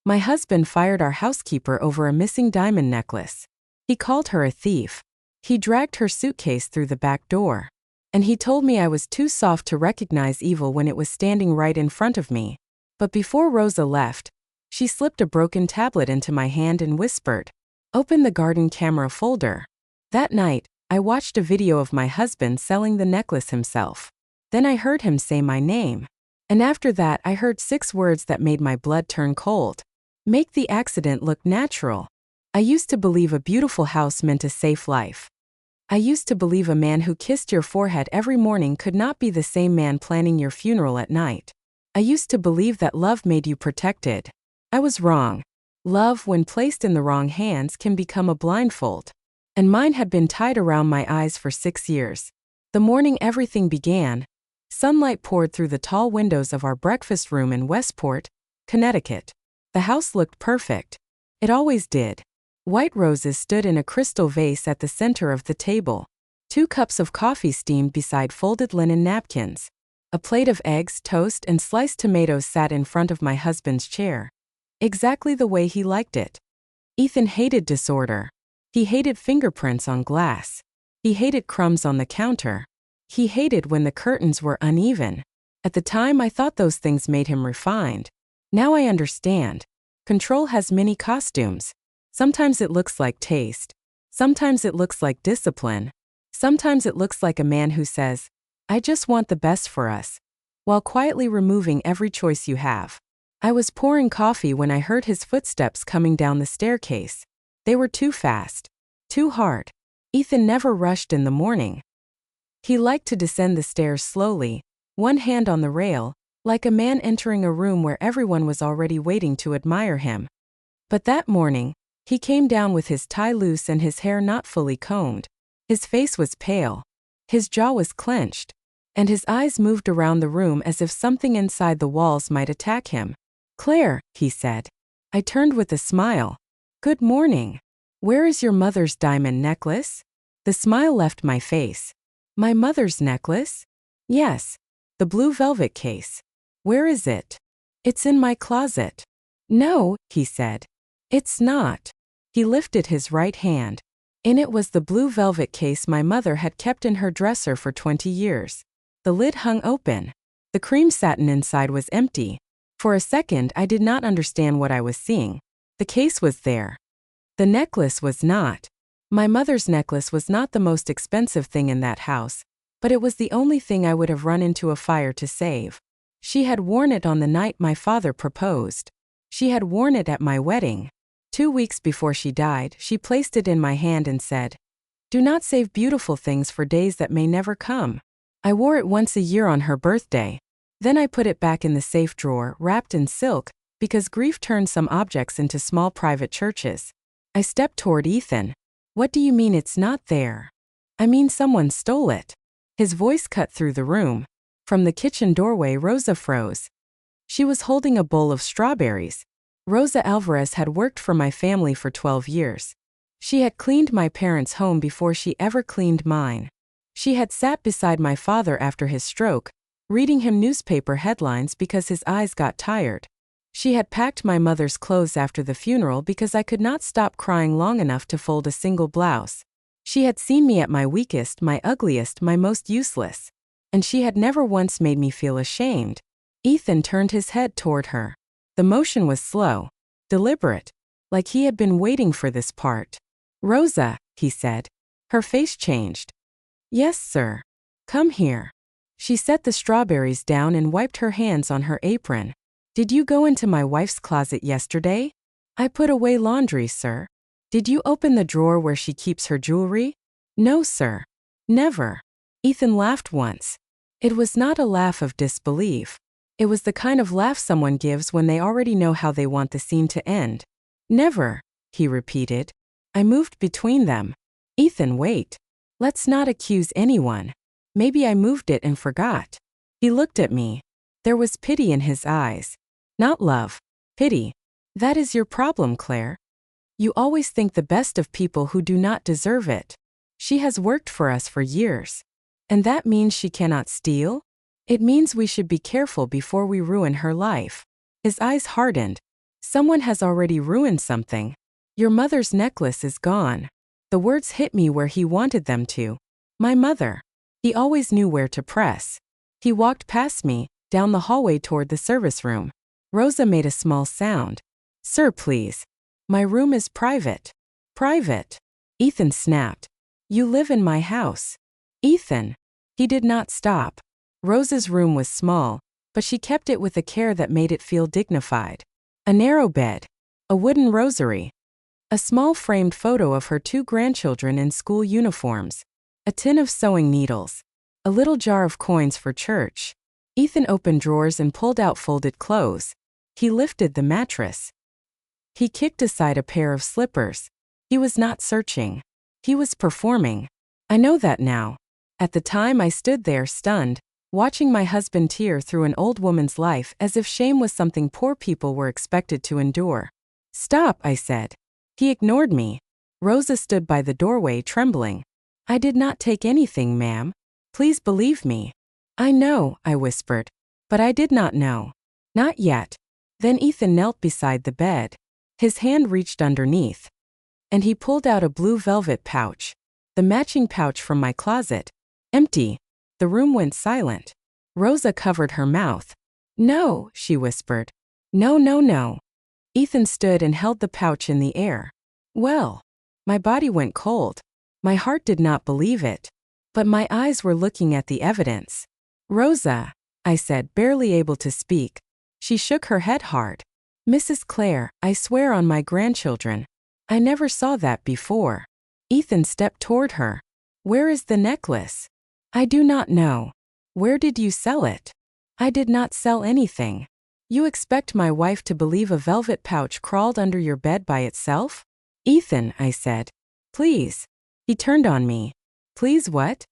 My husband fired our housekeeper over a missing diamond necklace. He called her a thief. He dragged her suitcase through the back door. And he told me I was too soft to recognize evil when it was standing right in front of me. But before Rosa left, she slipped a broken tablet into my hand and whispered, "Open the garden camera folder." That night, I watched a video of my husband selling the necklace himself. Then I heard him say my name. And after that I heard 6 words that made my blood turn cold. Make the accident look natural. I used to believe a beautiful house meant a safe life. I used to believe a man who kissed your forehead every morning could not be the same man planning your funeral at night. I used to believe that love made you protected. I was wrong. Love, when placed in the wrong hands, can become a blindfold. And mine had been tied around my eyes for 6 years. The morning everything began, sunlight poured through the tall windows of our breakfast room in Westport, Connecticut. The house looked perfect. It always did. White roses stood in a crystal vase at the center of the table. 2 cups of coffee steamed beside folded linen napkins. A plate of eggs, toast, and sliced tomatoes sat in front of my husband's chair. Exactly the way he liked it. Ethan hated disorder. He hated fingerprints on glass. He hated crumbs on the counter. He hated when the curtains were uneven. At the time, I thought those things made him refined. Now I understand. Control has many costumes. Sometimes it looks like taste. Sometimes it looks like discipline. Sometimes it looks like a man who says, "I just want the best for us," while quietly removing every choice you have. I was pouring coffee when I heard his footsteps coming down the staircase. They were too fast. Too hard. Ethan never rushed in the morning. He liked to descend the stairs slowly, one hand on the rail, like a man entering a room where everyone was already waiting to admire him. But that morning, he came down with his tie loose and his hair not fully combed. His face was pale. His jaw was clenched. And his eyes moved around the room as if something inside the walls might attack him. "Claire," he said. I turned with a smile. "Good morning. Where is your mother's diamond necklace?" The smile left my face. "My mother's necklace?" "Yes. The blue velvet case. Where is it?" "It's in my closet." "No," he said. "It's not." He lifted his right hand. In it was the blue velvet case my mother had kept in her dresser for 20 years. The lid hung open. The cream satin inside was empty. For a second I did not understand what I was seeing. The case was there. The necklace was not. My mother's necklace was not the most expensive thing in that house, but it was the only thing I would have run into a fire to save. She had worn it on the night my father proposed. She had worn it at my wedding. 2 weeks before she died, she placed it in my hand and said, "Do not save beautiful things for days that may never come." I wore it once a year on her birthday. Then I put it back in the safe drawer, wrapped in silk, because grief turned some objects into small private churches. I stepped toward Ethan. "What do you mean it's not there?" "I mean someone stole it." His voice cut through the room. From the kitchen doorway, Rosa froze. She was holding a bowl of strawberries. Rosa Alvarez had worked for my family for 12 years. She had cleaned my parents' home before she ever cleaned mine. She had sat beside my father after his stroke, reading him newspaper headlines because his eyes got tired. She had packed my mother's clothes after the funeral because I could not stop crying long enough to fold a single blouse. She had seen me at my weakest, my ugliest, my most useless. And she had never once made me feel ashamed. Ethan turned his head toward her. The motion was slow, deliberate, like he had been waiting for this part. "Rosa," he said. Her face changed. "Yes, sir. Come here." She set the strawberries down and wiped her hands on her apron. "Did you go into my wife's closet yesterday?" "I put away laundry, sir." "Did you open the drawer where she keeps her jewelry?" "No, sir. Never." Ethan laughed once. It was not a laugh of disbelief. It was the kind of laugh someone gives when they already know how they want the scene to end. "Never," he repeated. I moved between them. "Ethan, wait. Let's not accuse anyone. Maybe I moved it and forgot." He looked at me. There was pity in his eyes. Not love. Pity. "That is your problem, Claire. You always think the best of people who do not deserve it. She has worked for us for years. And that means she cannot steal? It means we should be careful before we ruin her life." His eyes hardened. Someone has already ruined something. Your mother's necklace is gone. The words hit me where he wanted them to. My mother. He always knew where to press. He walked past me, down the hallway toward the service room. Rosa made a small sound. Sir, please. My room is private. Private. Ethan snapped. You live in my house. Ethan. He did not stop. Rosa's room was small, but she kept it with a care that made it feel dignified. A narrow bed. A wooden rosary. A small framed photo of her 2 grandchildren in school uniforms. A tin of sewing needles. A little jar of coins for church. Ethan opened drawers and pulled out folded clothes. He lifted the mattress. He kicked aside a pair of slippers. He was not searching. He was performing. I know that now. At the time I stood there stunned, watching my husband tear through an old woman's life as if shame was something poor people were expected to endure. Stop, I said. He ignored me. Rosa stood by the doorway trembling. I did not take anything, ma'am. Please believe me. I know, I whispered. But I did not know. Not yet. Then Ethan knelt beside the bed. His hand reached underneath. And he pulled out a blue velvet pouch. The matching pouch from my closet. Empty. The room went silent. Rosa covered her mouth. No, she whispered. No, no, no. Ethan stood and held the pouch in the air. Well, my body went cold. My heart did not believe it. But my eyes were looking at the evidence. Rosa, I said, barely able to speak. She shook her head hard. Mrs. Clare, I swear on my grandchildren. I never saw that before. Ethan stepped toward her. Where is the necklace? I do not know. Where did you sell it? I did not sell anything. You expect my wife to believe a velvet pouch crawled under your bed by itself? Ethan, I said. Please. He turned on me. Please what?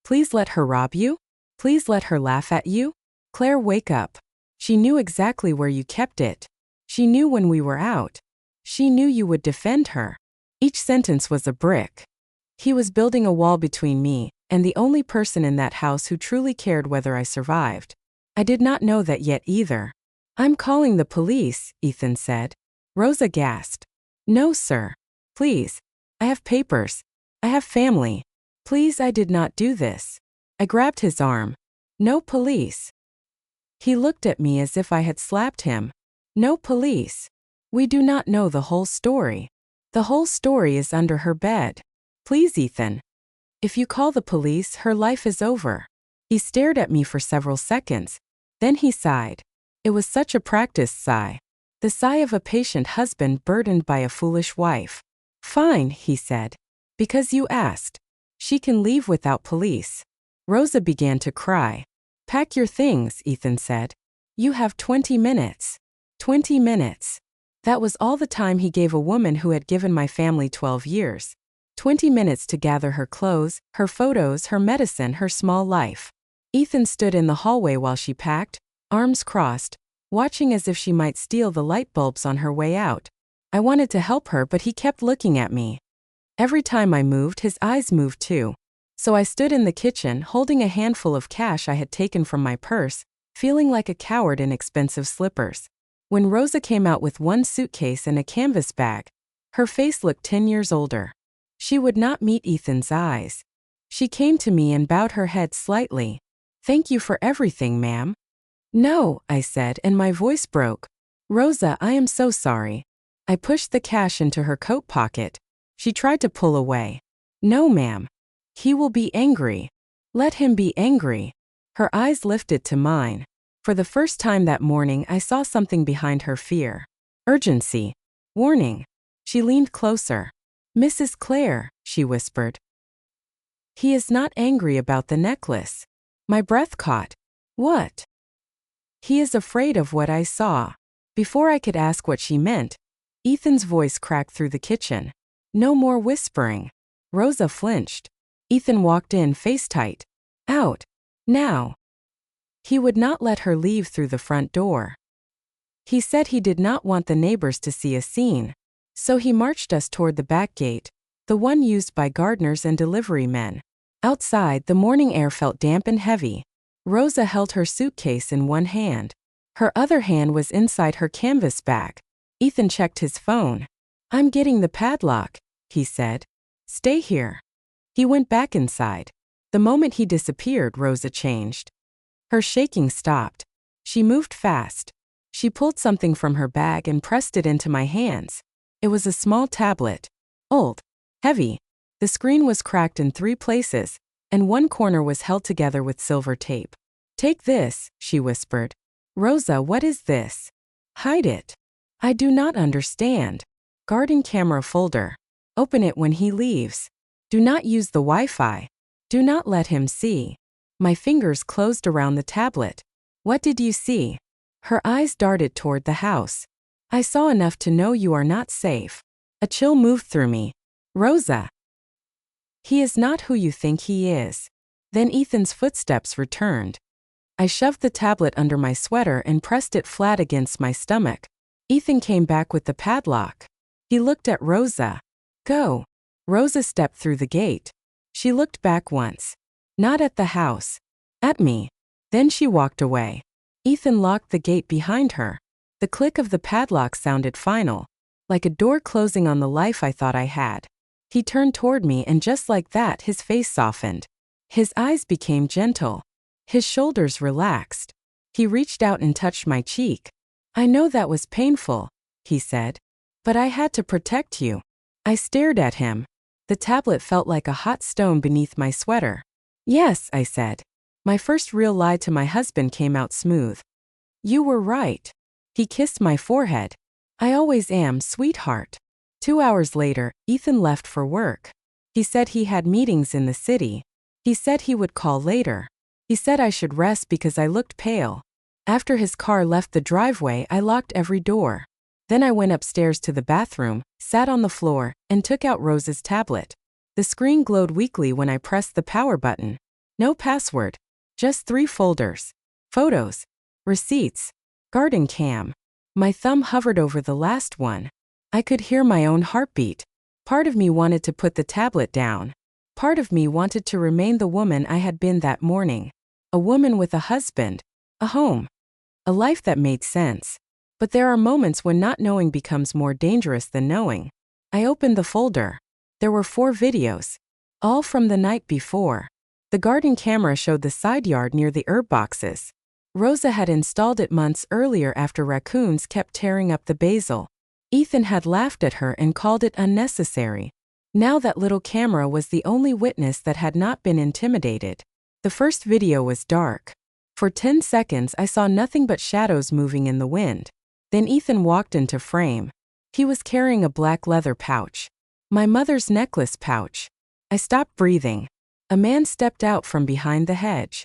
Please let her rob you? Please let her laugh at you? Claire, wake up. She knew exactly where you kept it. She knew when we were out. She knew you would defend her. Each sentence was a brick. He was building a wall between me and the only person in that house who truly cared whether I survived. I did not know that yet either. I'm calling the police, Ethan said. Rosa gasped. No, sir. Please. I have papers. I have family. Please, I did not do this. I grabbed his arm. No police. He looked at me as if I had slapped him. No police. We do not know the whole story. The whole story is under her bed. Please, Ethan. If you call the police, her life is over. He stared at me for several seconds. Then he sighed. It was such a practiced sigh. The sigh of a patient husband burdened by a foolish wife. Fine, he said. Because you asked. She can leave without police. Rosa began to cry. Pack your things, Ethan said. You have 20 minutes. 20 minutes. That was all the time he gave a woman who had given my family 12 years. 20 minutes to gather her clothes, her photos, her medicine, her small life. Ethan stood in the hallway while she packed, arms crossed, watching as if she might steal the light bulbs on her way out. I wanted to help her, but he kept looking at me. Every time I moved, his eyes moved too. So I stood in the kitchen, holding a handful of cash I had taken from my purse, feeling like a coward in expensive slippers. When Rosa came out with one suitcase and a canvas bag, her face looked 10 years older. She would not meet Ethan's eyes. She came to me and bowed her head slightly. Thank you for everything, ma'am. No, I said, and my voice broke. Rosa, I am so sorry. I pushed the cash into her coat pocket. She tried to pull away. No, ma'am. He will be angry. Let him be angry. Her eyes lifted to mine. For the first time that morning, I saw something behind her fear. Urgency. Warning. She leaned closer. Mrs. Clare, she whispered. He is not angry about the necklace. My breath caught. What? He is afraid of what I saw. Before I could ask what she meant, Ethan's voice cracked through the kitchen. No more whispering. Rosa flinched. Ethan walked in face tight. Out. Now. He would not let her leave through the front door. He said he did not want the neighbors to see a scene. So he marched us toward the back gate, the one used by gardeners and delivery men. Outside, the morning air felt damp and heavy. Rosa held her suitcase in one hand. Her other hand was inside her canvas bag. Ethan checked his phone. "I'm getting the padlock," he said. "Stay here." He went back inside. The moment he disappeared, Rosa changed. Her shaking stopped. She moved fast. She pulled something from her bag and pressed it into my hands. It was a small tablet. Old. Heavy. The screen was cracked in 3 places, and one corner was held together with silver tape. "Take this," she whispered. "Rosa, what is this?" "Hide it." "I do not understand." "Garden camera folder. Open it when he leaves. Do not use the Wi-Fi. Do not let him see." My fingers closed around the tablet. "What did you see?" Her eyes darted toward the house. "I saw enough to know you are not safe." A chill moved through me. "Rosa." "He is not who you think he is." Then Ethan's footsteps returned. I shoved the tablet under my sweater and pressed it flat against my stomach. Ethan came back with the padlock. He looked at Rosa. "Go." Rosa stepped through the gate. She looked back once. Not at the house. At me. Then she walked away. Ethan locked the gate behind her. The click of the padlock sounded final, like a door closing on the life I thought I had. He turned toward me, and just like that, his face softened. His eyes became gentle. His shoulders relaxed. He reached out and touched my cheek. "I know that was painful," he said. "But I had to protect you." I stared at him. The tablet felt like a hot stone beneath my sweater. "Yes," I said. My first real lie to my husband came out smooth. "You were right." He kissed my forehead. "I always am, sweetheart." 2 hours later, Ethan left for work. He said he had meetings in the city. He said he would call later. He said I should rest because I looked pale. After his car left the driveway, I locked every door. Then I went upstairs to the bathroom, sat on the floor, and took out Rosa's tablet. The screen glowed weakly when I pressed the power button. No password. Just 3 folders. Photos. Receipts. Garden cam. My thumb hovered over the last one. I could hear my own heartbeat. Part of me wanted to put the tablet down. Part of me wanted to remain the woman I had been that morning. A woman with a husband. A home. A life that made sense. But there are moments when not knowing becomes more dangerous than knowing. I opened the folder. There were 4 videos. All from the night before. The garden camera showed the side yard near the herb boxes. Rosa had installed it months earlier after raccoons kept tearing up the basil. Ethan had laughed at her and called it unnecessary. Now that little camera was the only witness that had not been intimidated. The first video was dark. For 10 seconds I saw nothing but shadows moving in the wind. Then Ethan walked into frame. He was carrying a black leather pouch. My mother's necklace pouch. I stopped breathing. A man stepped out from behind the hedge.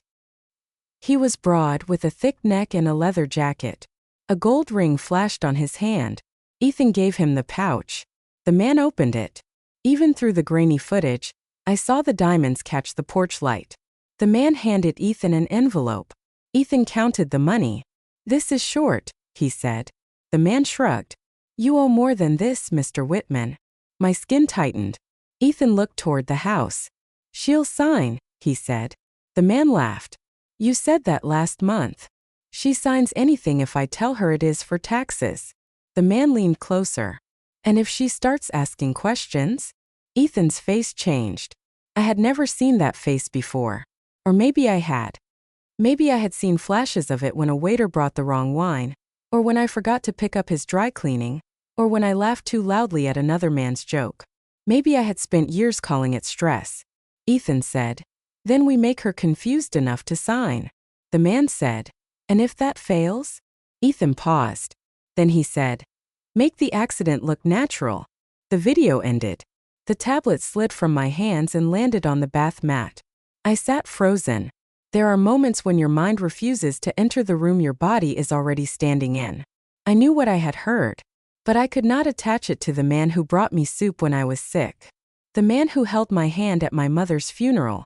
He was broad, with a thick neck and a leather jacket. A gold ring flashed on his hand. Ethan gave him the pouch. The man opened it. Even through the grainy footage, I saw the diamonds catch the porch light. The man handed Ethan an envelope. Ethan counted the money. "This is short," he said. The man shrugged. "You owe more than this, Mr. Whitman." My skin tightened. Ethan looked toward the house. "She'll sign," he said. The man laughed. "You said that last month. She signs anything if I tell her it is for taxes." The man leaned closer. "And if she starts asking questions?" Ethan's face changed. I had never seen that face before. Or maybe I had. Maybe I had seen flashes of it when a waiter brought the wrong wine, or when I forgot to pick up his dry cleaning, or when I laughed too loudly at another man's joke. Maybe I had spent years calling it stress. Ethan said, "Then we make her confused enough to sign." The man said, "And if that fails?" Ethan paused. Then he said, "Make the accident look natural." The video ended. The tablet slid from my hands and landed on the bath mat. I sat frozen. There are moments when your mind refuses to enter the room your body is already standing in. I knew what I had heard, but I could not attach it to the man who brought me soup when I was sick. The man who held my hand at my mother's funeral.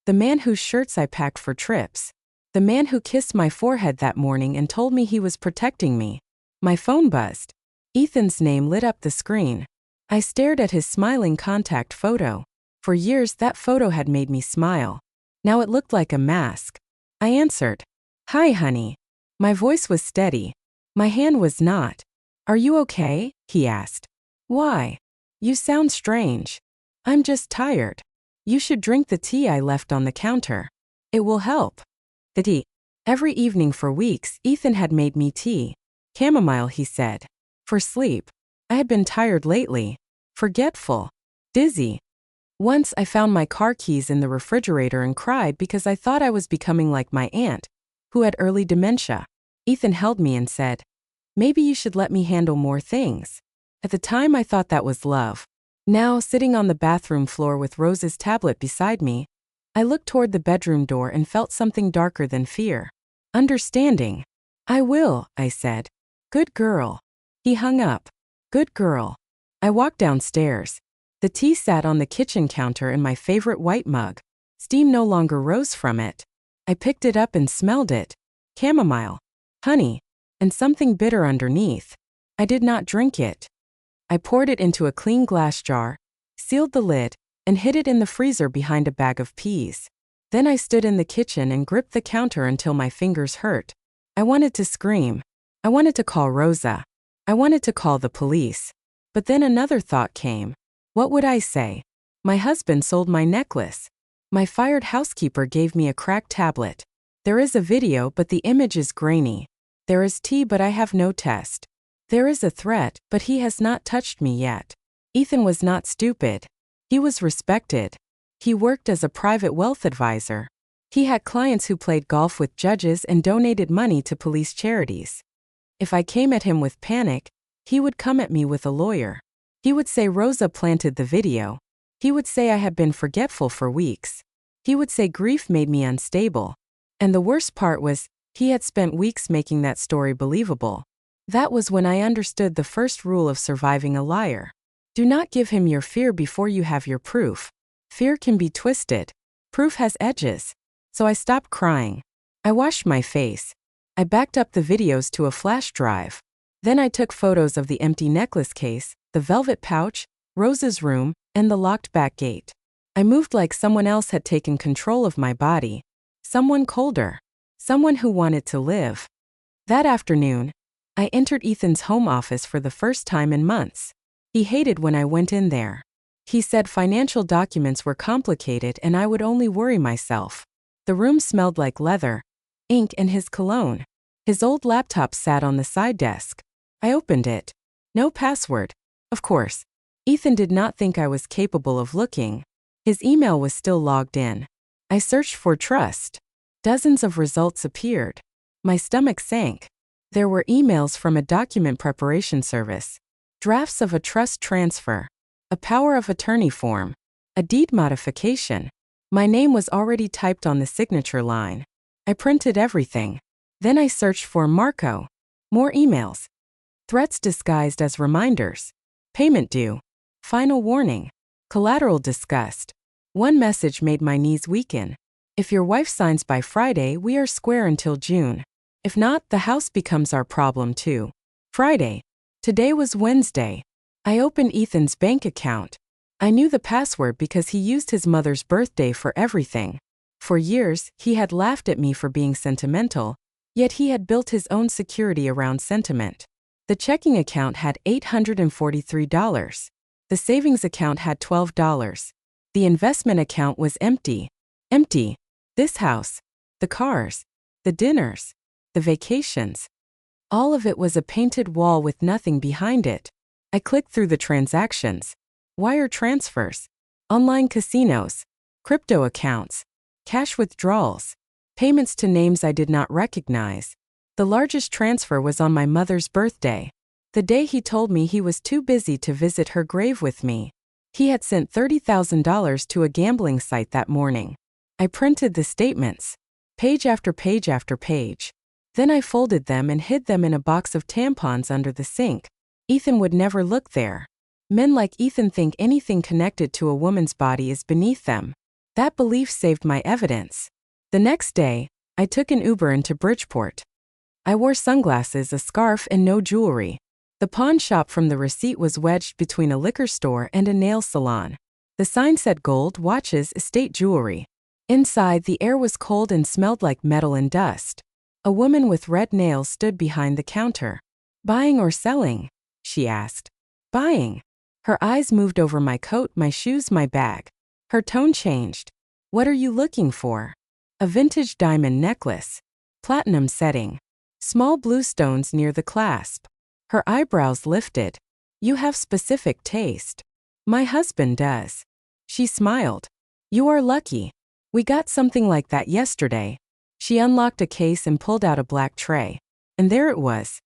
The man whose shirts I packed for trips. The man who kissed my forehead that morning and told me he was protecting me. My phone buzzed. Ethan's name lit up the screen. I stared at his smiling contact photo. For years that photo had made me smile. Now it looked like a mask. I answered. "Hi, honey." My voice was steady. My hand was not. "Are you okay?" he asked. "Why? You sound strange." "I'm just tired. You should drink the tea I left on the counter. It will help." The tea. Every evening for weeks, Ethan had made me tea. Chamomile, he said. For sleep. I had been tired lately. Forgetful. Dizzy. Once I found my car keys in the refrigerator and cried because I thought I was becoming like my aunt, who had early dementia. Ethan held me and said, "Maybe you should let me handle more things." At the time I thought that was love. Now, sitting on the bathroom floor with Rose's tablet beside me, I looked toward the bedroom door and felt something darker than fear. Understanding. "I will," I said. "Good girl." He hung up. "Good girl." I walked downstairs. The tea sat on the kitchen counter in my favorite white mug. Steam no longer rose from it. I picked it up and smelled it. Chamomile, honey, and something bitter underneath. I did not drink it. I poured it into a clean glass jar, sealed the lid, and hid it in the freezer behind a bag of peas. Then I stood in the kitchen and gripped the counter until my fingers hurt. I wanted to scream. I wanted to call Rosa. I wanted to call the police. But then another thought came. What would I say? My husband sold my necklace. My fired housekeeper gave me a cracked tablet. There is a video, but the image is grainy. There is tea, but I have no test. There is a threat, but he has not touched me yet. Ethan was not stupid. He was respected. He worked as a private wealth advisor. He had clients who played golf with judges and donated money to police charities. If I came at him with panic, he would come at me with a lawyer. He would say Rosa planted the video. He would say I had been forgetful for weeks. He would say grief made me unstable. And the worst part was, he had spent weeks making that story believable. That was when I understood the first rule of surviving a liar. Do not give him your fear before you have your proof. Fear can be twisted. Proof has edges. So I stopped crying. I washed my face. I backed up the videos to a flash drive. Then I took photos of the empty necklace case, the velvet pouch, Rose's room, and the locked back gate. I moved like someone else had taken control of my body. Someone colder. Someone who wanted to live. That afternoon, I entered Ethan's home office for the first time in months. He hated when I went in there. He said financial documents were complicated and I would only worry myself. The room smelled like leather, ink, and his cologne. His old laptop sat on the side desk. I opened it. No password. Of course. Ethan did not think I was capable of looking. His email was still logged in. I searched for trust. Dozens of results appeared. My stomach sank. There were emails from a document preparation service, drafts of a trust transfer, a power of attorney form, a deed modification. My name was already typed on the signature line. I printed everything. Then I searched for Marco. More emails. Threats disguised as reminders. Payment due. Final warning. Collateral discussed. One message made my knees weaken. If your wife signs by Friday, we are square until June. If not, the house becomes our problem too. Friday. Today was Wednesday. I opened Ethan's bank account. I knew the password because he used his mother's birthday for everything. For years, he had laughed at me for being sentimental, yet he had built his own security around sentiment. The checking account had $843. The savings account had $12. The investment account was empty. Empty. This house. The cars. The dinners. The vacations. All of it was a painted wall with nothing behind it. I clicked through the transactions. Wire transfers. Online casinos. Crypto accounts. Cash withdrawals. Payments to names I did not recognize. The largest transfer was on my mother's birthday. The day he told me he was too busy to visit her grave with me. He had sent $30,000 to a gambling site that morning. I printed the statements. Page after page after page. Then I folded them and hid them in a box of tampons under the sink. Ethan would never look there. Men like Ethan think anything connected to a woman's body is beneath them. That belief saved my evidence. The next day, I took an Uber into Bridgeport. I wore sunglasses, a scarf, and no jewelry. The pawn shop from the receipt was wedged between a liquor store and a nail salon. The sign said gold, watches, estate jewelry. Inside, the air was cold and smelled like metal and dust. A woman with red nails stood behind the counter. Buying or selling? She asked. Buying. Her eyes moved over my coat, my shoes, my bag. Her tone changed. What are you looking for? A vintage diamond necklace. Platinum setting. Small blue stones near the clasp. Her eyebrows lifted. You have specific taste. My husband does. She smiled. You are lucky. We got something like that yesterday. She unlocked a case and pulled out a black tray. And there it was.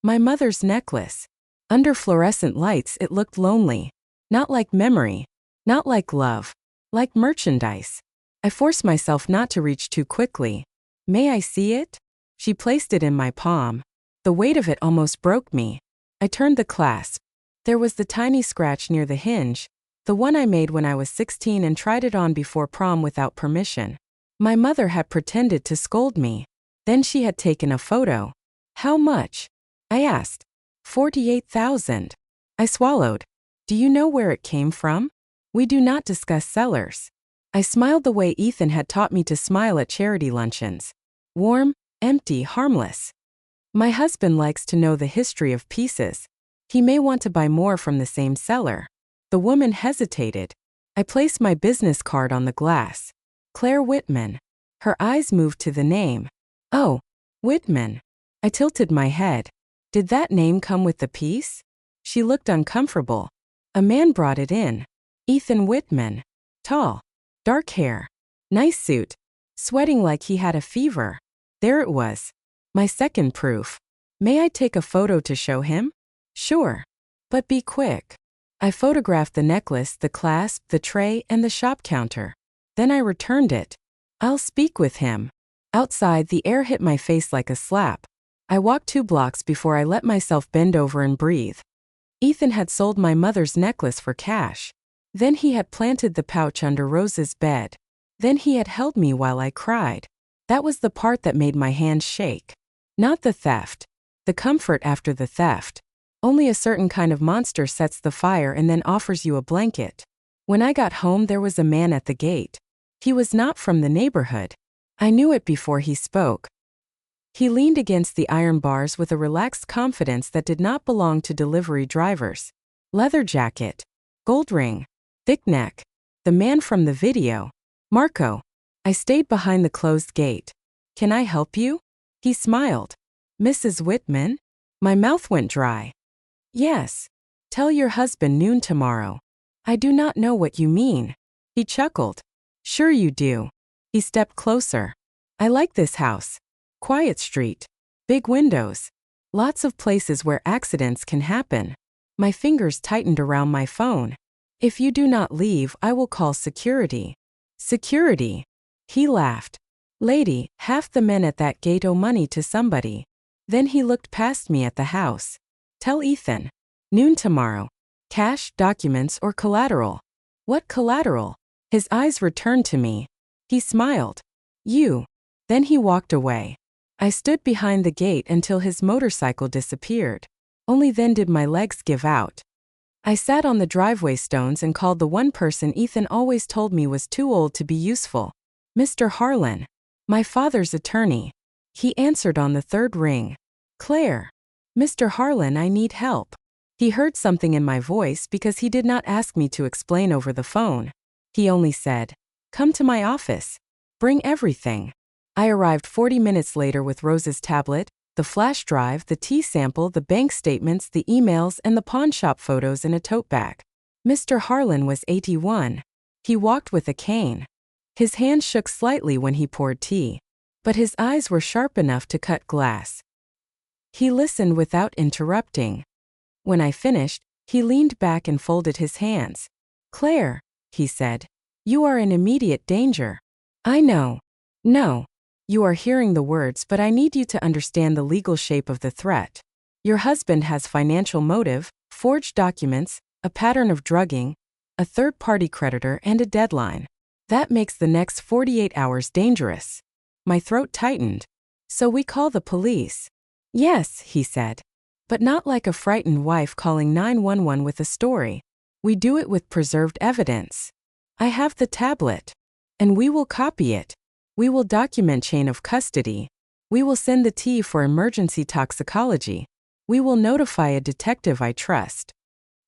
My mother's necklace. Under fluorescent lights it looked lonely. Not like memory. Not like love. Like merchandise. I forced myself not to reach too quickly. May I see it? She placed it in my palm. The weight of it almost broke me. I turned the clasp. There was the tiny scratch near the hinge, the one I made when I was 16 and tried it on before prom without permission. My mother had pretended to scold me. Then she had taken a photo. How much? I asked. 48,000. I swallowed. Do you know where it came from? We do not discuss sellers. I smiled the way Ethan had taught me to smile at charity luncheons. Warm, empty, harmless. My husband likes to know the history of pieces. He may want to buy more from the same seller. The woman hesitated. I placed my business card on the glass. Claire Whitman. Her eyes moved to the name. Oh, Whitman. I tilted my head. Did that name come with the piece? She looked uncomfortable. A man brought it in. Ethan Whitman. Tall. Dark hair. Nice suit. Sweating like he had a fever. There it was. My second proof. May I take a photo to show him? Sure. But be quick. I photographed the necklace, the clasp, the tray, and the shop counter. Then I returned it. I'll speak with him. Outside, the air hit my face like a slap. I walked 2 blocks before I let myself bend over and breathe. Ethan had sold my mother's necklace for cash. Then he had planted the pouch under Rose's bed. Then he had held me while I cried. That was the part that made my hands shake. Not the theft. The comfort after the theft. Only a certain kind of monster sets the fire and then offers you a blanket. When I got home, there was a man at the gate. He was not from the neighborhood. I knew it before he spoke. He leaned against the iron bars with a relaxed confidence that did not belong to delivery drivers. Leather jacket. Gold ring. Thick neck. The man from the video. Marco. I stayed behind the closed gate. Can I help you? He smiled. Mrs. Whitman? My mouth went dry. Yes. Tell your husband noon tomorrow. I do not know what you mean. He chuckled. Sure you do. He stepped closer. I like this house. Quiet street. Big windows. Lots of places where accidents can happen. My fingers tightened around my phone. If you do not leave, I will call security. Security. He laughed. Lady, half the men at that gate owe money to somebody. Then he looked past me at the house. Tell Ethan. Noon tomorrow. Cash, documents, or collateral. What collateral? His eyes returned to me. He smiled. You. Then he walked away. I stood behind the gate until his motorcycle disappeared. Only then did my legs give out. I sat on the driveway stones and called the one person Ethan always told me was too old to be useful. Mr. Harlan. My father's attorney. He answered on the 3rd ring. Claire. Mr. Harlan, I need help. He heard something in my voice because he did not ask me to explain over the phone. He only said, come to my office. Bring everything. I arrived 40 minutes later with Rose's tablet, the flash drive, the tea sample, the bank statements, the emails, and the pawn shop photos in a tote bag. Mr. Harlan was 81. He walked with a cane. His hand shook slightly when he poured tea, but his eyes were sharp enough to cut glass. He listened without interrupting. When I finished, he leaned back and folded his hands. Claire, he said, you are in immediate danger. I know. No. You are hearing the words, but I need you to understand the legal shape of the threat. Your husband has financial motive, forged documents, a pattern of drugging, a third-party creditor, and a deadline. That makes the next 48 hours dangerous. My throat tightened. So we call the police. Yes, he said. But not like a frightened wife calling 911 with a story. We do it with preserved evidence. I have the tablet. And we will copy it. We will document chain of custody. We will send the tea for emergency toxicology. We will notify a detective I trust.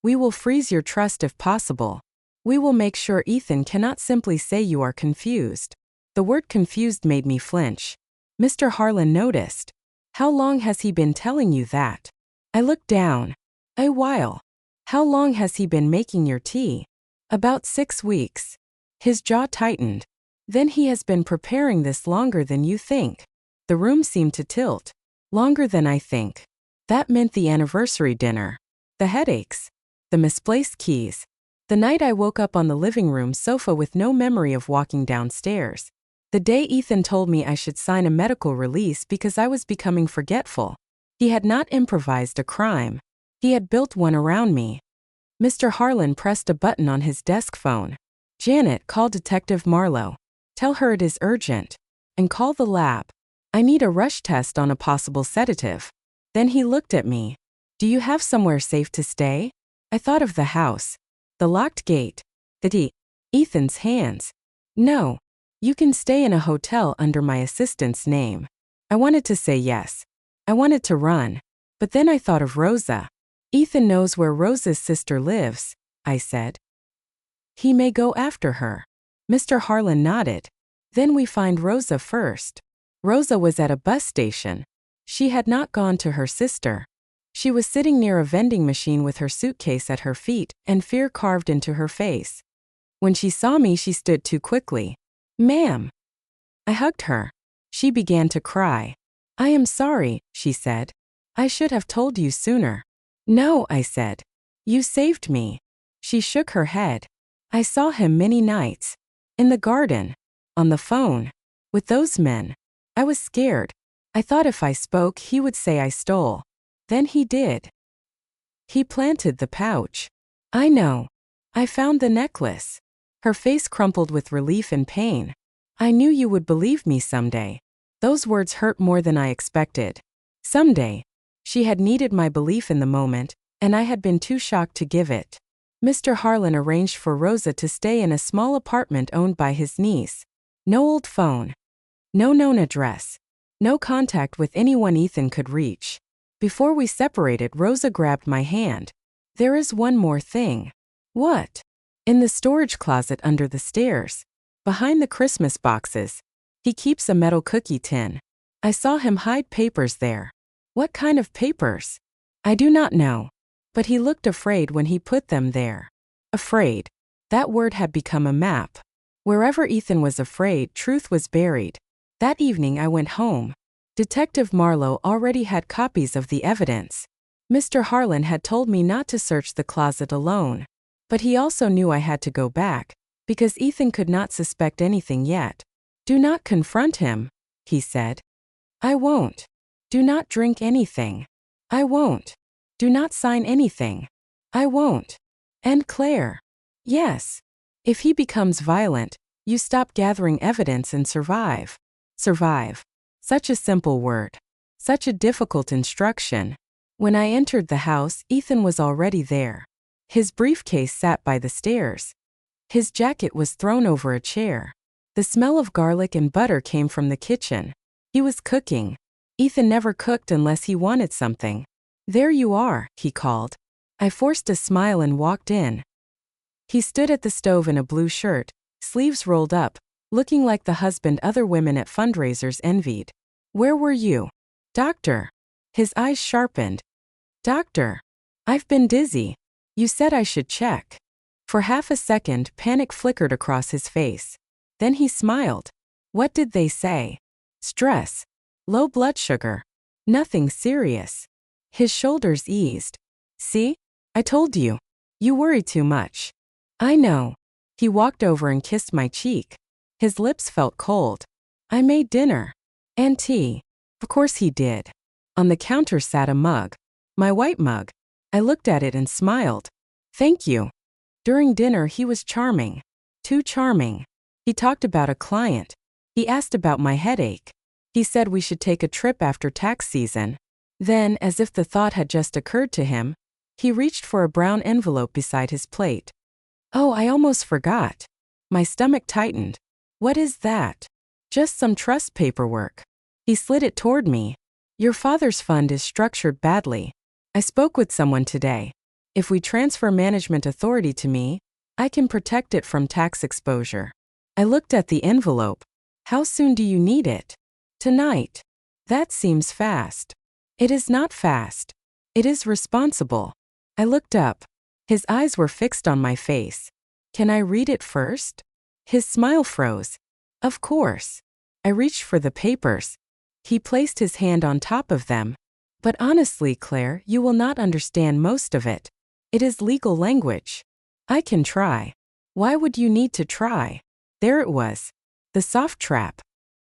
We will freeze your trust if possible. We will make sure Ethan cannot simply say you are confused. The word confused made me flinch. Mr. Harlan noticed. How long has he been telling you that? I looked down. A while. How long has he been making your tea? About 6 weeks. His jaw tightened. Then he has been preparing this longer than you think. The room seemed to tilt. Longer than I think. That meant the anniversary dinner. The headaches. The misplaced keys. The night I woke up on the living room sofa with no memory of walking downstairs. The day Ethan told me I should sign a medical release because I was becoming forgetful. He had not improvised a crime. He had built one around me. Mr. Harlan pressed a button on his desk phone. Janet, call Detective Marlowe. Tell her it is urgent. And call the lab. I need a rush test on a possible sedative. Then he looked at me. Do you have somewhere safe to stay? I thought of the house. The locked gate. Ethan's hands. No. You can stay in a hotel under my assistant's name. I wanted to say yes. I wanted to run. But then I thought of Rosa. Ethan knows where Rosa's sister lives, I said. He may go after her. Mr. Harlan nodded. Then we find Rosa first. Rosa was at a bus station. She had not gone to her sister. She was sitting near a vending machine with her suitcase at her feet and fear carved into her face. When she saw me, she stood too quickly. Ma'am. I hugged her. She began to cry. I am sorry, she said. I should have told you sooner. No, I said. You saved me. She shook her head. I saw him many nights. In the garden. On the phone. With those men. I was scared. I thought if I spoke, he would say I stole. Then he did. He planted the pouch. I know. I found the necklace. Her face crumpled with relief and pain. I knew you would believe me someday. Those words hurt more than I expected. Someday. She had needed my belief in the moment, and I had been too shocked to give it. Mr. Harlan arranged for Rosa to stay in a small apartment owned by his niece. No old phone. No known address. No contact with anyone Ethan could reach. Before we separated, Rosa grabbed my hand. There is one more thing. What? In the storage closet under the stairs. Behind the Christmas boxes. He keeps a metal cookie tin. I saw him hide papers there. What kind of papers? I do not know. But he looked afraid when he put them there. Afraid. That word had become a map. Wherever Ethan was afraid, truth was buried. That evening I went home. Detective Marlowe already had copies of the evidence. Mr. Harlan had told me not to search the closet alone. But he also knew I had to go back, because Ethan could not suspect anything yet. Do not confront him, he said. I won't. Do not drink anything. I won't. Do not sign anything. I won't. And Claire. Yes. If he becomes violent, you stop gathering evidence and survive. Survive. Such a simple word. Such a difficult instruction. When I entered the house, Ethan was already there. His briefcase sat by the stairs. His jacket was thrown over a chair. The smell of garlic and butter came from the kitchen. He was cooking. Ethan never cooked unless he wanted something. There you are, he called. I forced a smile and walked in. He stood at the stove in a blue shirt, sleeves rolled up, looking like the husband other women at fundraisers envied. Where were you? Doctor. His eyes sharpened. Doctor. I've been dizzy. You said I should check. For half a second, panic flickered across his face. Then he smiled. What did they say? Stress. Low blood sugar. Nothing serious. His shoulders eased. See? I told you. You worry too much. I know. He walked over and kissed my cheek. His lips felt cold. I made dinner. And tea. Of course he did. On the counter sat a mug. My white mug. I looked at it and smiled. Thank you. During dinner he was charming. Too charming. He talked about a client. He asked about my headache. He said we should take a trip after tax season. Then, as if the thought had just occurred to him, he reached for a brown envelope beside his plate. Oh, I almost forgot. My stomach tightened. What is that? Just some trust paperwork. He slid it toward me. Your father's fund is structured badly. I spoke with someone today. If we transfer management authority to me, I can protect it from tax exposure. I looked at the envelope. How soon do you need it? Tonight. That seems fast. It is not fast. It is responsible. I looked up. His eyes were fixed on my face. Can I read it first? His smile froze. Of course. I reached for the papers. He placed his hand on top of them. But honestly, Claire, you will not understand most of it. It is legal language. I can try. Why would you need to try? There it was. The soft trap.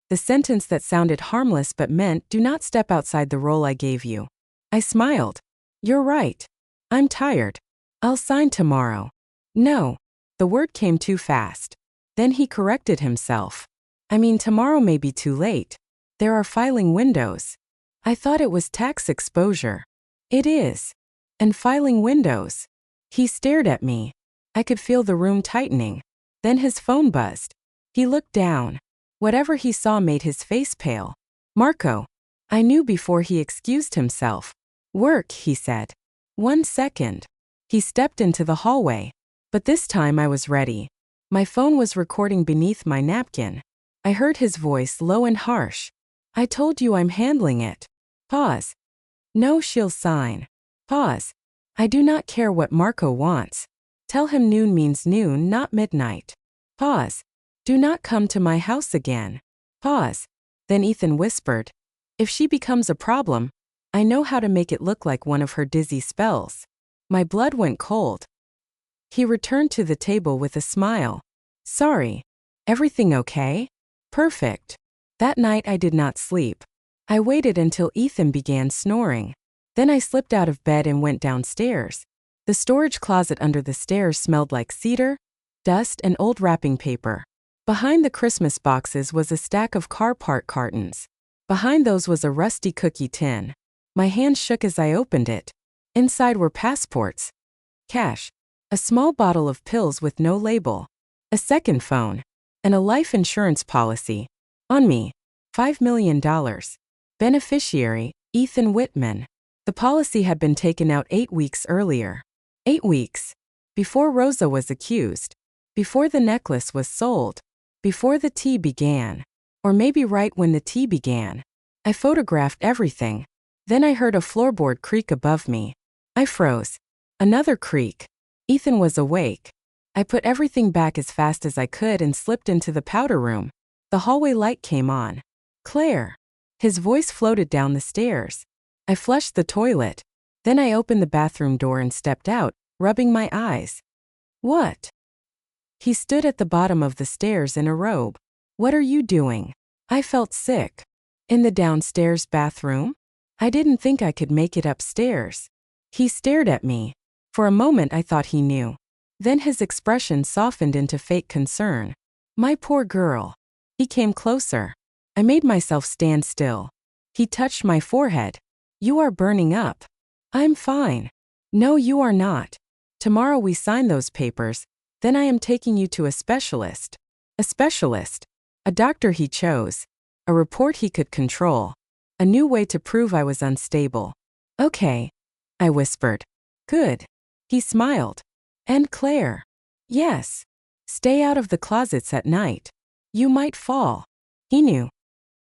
The sentence that sounded harmless but meant, do not step outside the role I gave you. I smiled. You're right. I'm tired. I'll sign tomorrow. No. The word came too fast. Then he corrected himself. I mean, tomorrow may be too late. There are filing windows. I thought it was tax exposure. It is. And filing windows. He stared at me. I could feel the room tightening. Then his phone buzzed. He looked down. Whatever he saw made his face pale. Marco. I knew before he excused himself. Work, he said. 1 second. He stepped into the hallway. But this time I was ready. My phone was recording beneath my napkin. I heard his voice low and harsh. I told you I'm handling it. Pause. No, she'll sign. Pause. I do not care what Marco wants. Tell him noon means noon, not midnight. Pause. Do not come to my house again. Pause. Then Ethan whispered, if she becomes a problem, I know how to make it look like one of her dizzy spells. My blood went cold. He returned to the table with a smile. Sorry. Everything okay? Perfect. That night I did not sleep. I waited until Ethan began snoring. Then I slipped out of bed and went downstairs. The storage closet under the stairs smelled like cedar, dust, and old wrapping paper. Behind the Christmas boxes was a stack of car part cartons. Behind those was a rusty cookie tin. My hand shook as I opened it. Inside were passports, cash, a small bottle of pills with no label, a second phone, and a life insurance policy. On me, $5 million. Beneficiary, Ethan Whitman. The policy had been taken out 8 weeks earlier. 8 weeks. Before Rosa was accused. Before the necklace was sold. Before the tea began. Or maybe right when the tea began. I photographed everything. Then I heard a floorboard creak above me. I froze. Another creak. Ethan was awake. I put everything back as fast as I could and slipped into the powder room. The hallway light came on. Claire. His voice floated down the stairs. I flushed the toilet. Then I opened the bathroom door and stepped out, rubbing my eyes. What? He stood at the bottom of the stairs in a robe. What are you doing? I felt sick. In the downstairs bathroom? I didn't think I could make it upstairs. He stared at me. For a moment I thought he knew. Then his expression softened into fake concern. My poor girl. He came closer. I made myself stand still. He touched my forehead. You are burning up. I'm fine. No, you are not. Tomorrow we sign those papers. Then I am taking you to a specialist. A specialist. A doctor he chose. A report he could control. A new way to prove I was unstable. Okay. I whispered. Good. He smiled. And Claire. Yes. Stay out of the closets at night. You might fall. He knew.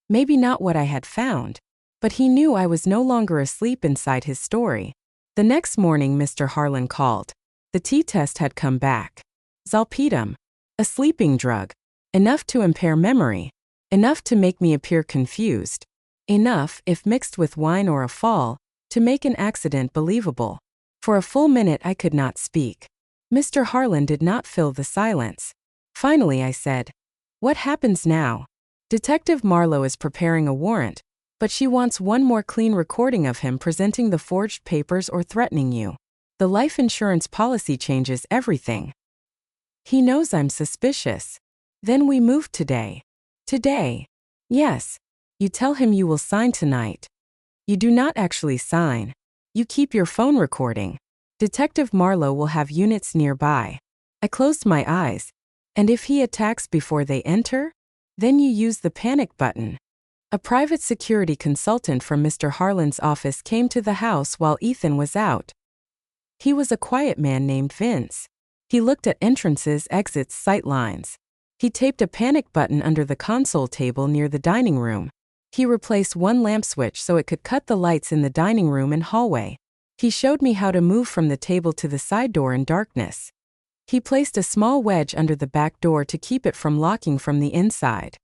Maybe not what I had found. But he knew I was no longer asleep inside his story. The next morning Mr. Harlan called. The T-test had come back. Zolpidem. A sleeping drug. Enough to impair memory. Enough to make me appear confused. Enough, if mixed with wine or a fall, to make an accident believable. For a full minute I could not speak. Mr. Harlan did not fill the silence. Finally I said, what happens now? Detective Marlowe is preparing a warrant, but she wants one more clean recording of him presenting the forged papers or threatening you. The life insurance policy changes everything. He knows I'm suspicious. Then we move today. Today. Yes. You tell him you will sign tonight. You do not actually sign. You keep your phone recording. Detective Marlowe will have units nearby. I closed my eyes. And if he attacks before they enter? Then you use the panic button. A private security consultant from Mr. Harlan's office came to the house while Ethan was out. He was a quiet man named Vince. He looked at entrances, exits, sight lines. He taped a panic button under the console table near the dining room. He replaced one lamp switch so it could cut the lights in the dining room and hallway. He showed me how to move from the table to the side door in darkness. He placed a small wedge under the back door to keep it from locking from the inside.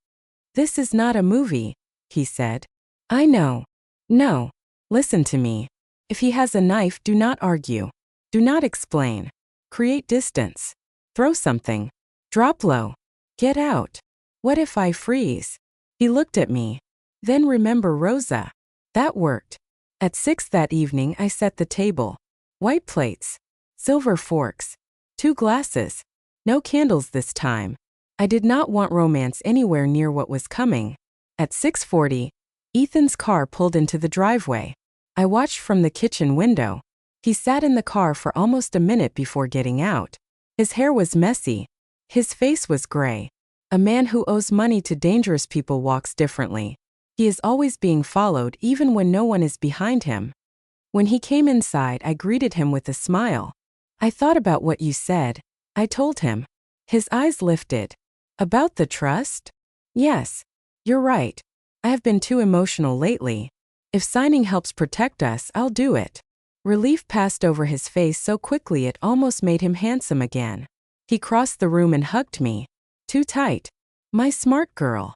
"This is not a movie," he said. "I know. No. Listen to me. If he has a knife, do not argue. Do not explain. Create distance. Throw something. Drop low. Get out. What if I freeze?" He looked at me. "Then remember Rosa." That worked. At 6 that evening I set the table. White plates. Silver forks. 2 glasses. No candles this time. I did not want romance anywhere near what was coming. At 6:40, Ethan's car pulled into the driveway. I watched from the kitchen window. He sat in the car for almost a minute before getting out. His hair was messy. His face was gray. A man who owes money to dangerous people walks differently. He is always being followed even when no one is behind him. When he came inside, I greeted him with a smile. "I thought about what you said," I told him. His eyes lifted. "About the trust?" "Yes. You're right. I have been too emotional lately. If signing helps protect us, I'll do it." Relief passed over his face so quickly it almost made him handsome again. He crossed the room and hugged me. Too tight. "My smart girl."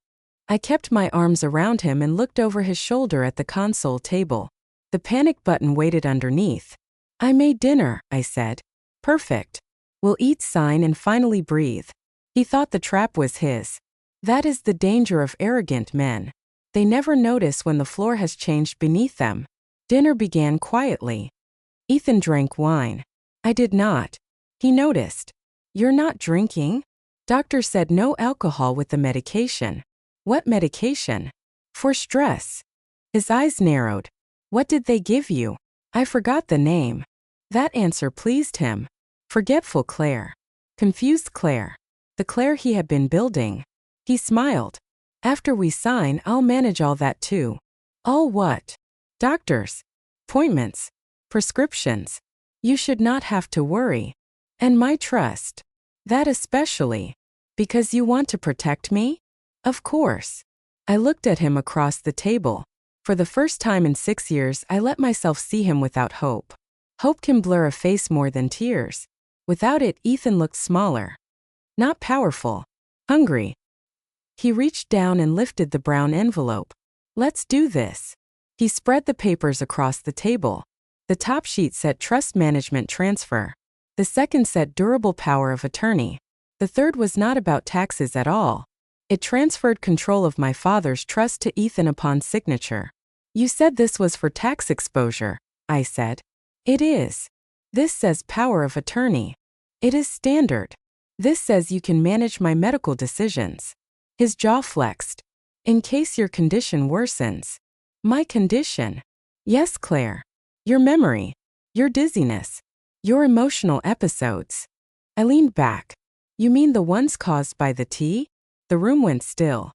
I kept my arms around him and looked over his shoulder at the console table. The panic button waited underneath. "I made dinner," I said. "Perfect. We'll eat, sign, and finally breathe." He thought the trap was his. That is the danger of arrogant men. They never notice when the floor has changed beneath them. Dinner began quietly. Ethan drank wine. I did not. He noticed. "You're not drinking?" Doctor said no alcohol with the medication. "What medication?" "For stress." His eyes narrowed. "What did they give you?" I forgot the name. That answer pleased him. Forgetful Claire. Confused Claire. The Claire he had been building. He smiled. "After we sign, I'll manage all that too." "All what?" "Doctors. Appointments. Prescriptions. You should not have to worry. And my trust." "That especially. Because you want to protect me?" "Of course." I looked at him across the table. For the first time in 6 years, I let myself see him without hope. Hope can blur a face more than tears. Without it, Ethan looked smaller. Not powerful. Hungry. He reached down and lifted the brown envelope. "Let's do this." He spread the papers across the table. The top sheet said Trust Management Transfer. The second said Durable Power of Attorney. The third was not about taxes at all. It transferred control of my father's trust to Ethan upon signature. "You said this was for tax exposure," I said. "It is. This says Power of Attorney. It is standard. This says you can manage my medical decisions." His jaw flexed. "In case your condition worsens." "My condition?" "Yes, Claire. Your memory. Your dizziness. Your emotional episodes." I leaned back. "You mean the ones caused by the tea?" The room went still.